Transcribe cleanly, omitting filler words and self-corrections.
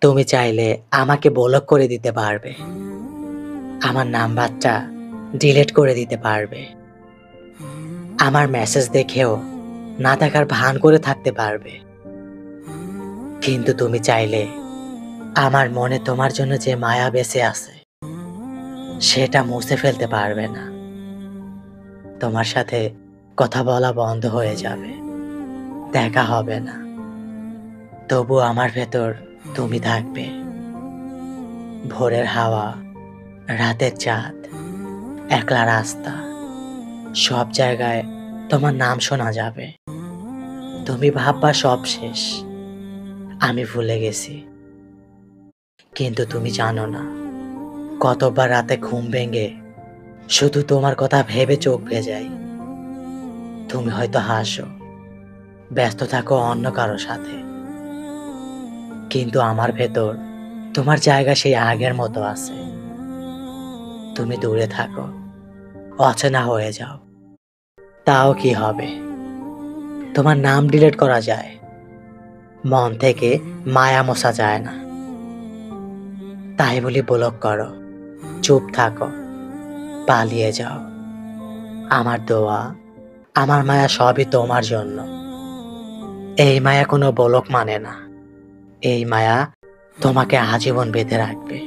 তুমি চাইলে আমাকে ব্লক করে দিতে পারবে। আমার নাম্বারটা ডিলিট করে দিতে পারবে। আমার মেসেজ দেখেও না দেখার ভান করে থাকতে পারবে। কিন্তু তুমি চাইলে আমার মনে তোমার জন্য যে মায়া বেঁচে আছে সেটা মুছে ফেলতে পারবে না। তোমার সাথে কথা বলা বন্ধ হয়ে যাবে, দেখা হবে না। তবু আমার ভেতর তুমি থাকবে। ভোরের হাওয়া, রাতের চাঁদ, একলা রাস্তা, সব জায়গায় তোমার নাম শোনা যাবে। তুমি ভাববা সব শেষ, আমি ভুলে গেছি। কিন্তু তুমি জানো না, কতবার রাতে ঘুম ভেঙে শুধু তোমার কথা ভেবে চোখ ভেজাই। তুমি হয়তো হাসো, ব্যস্ত থাকো অন্য কারো সাথে, কিন্তু আমার ভেতর তোমার জায়গা সেই আগের মতো আছে। তুমি দূরে থাকো, অচেনা হয়ে যাও, তাও কি হবে? তোমার নাম ডিলিট করা যায়, মন থেকে মায়া মোছা যায় না। তাই বলি ব্লক করো, চুপ থাকো, পালিয়ে যাও। আমার দোয়া, আমার মায়া সবই তোমার জন্য। এই মায়া কোনো ব্লক মানে না। এই মায়া তোমাকে আজীবন বেঁধে রাখবে।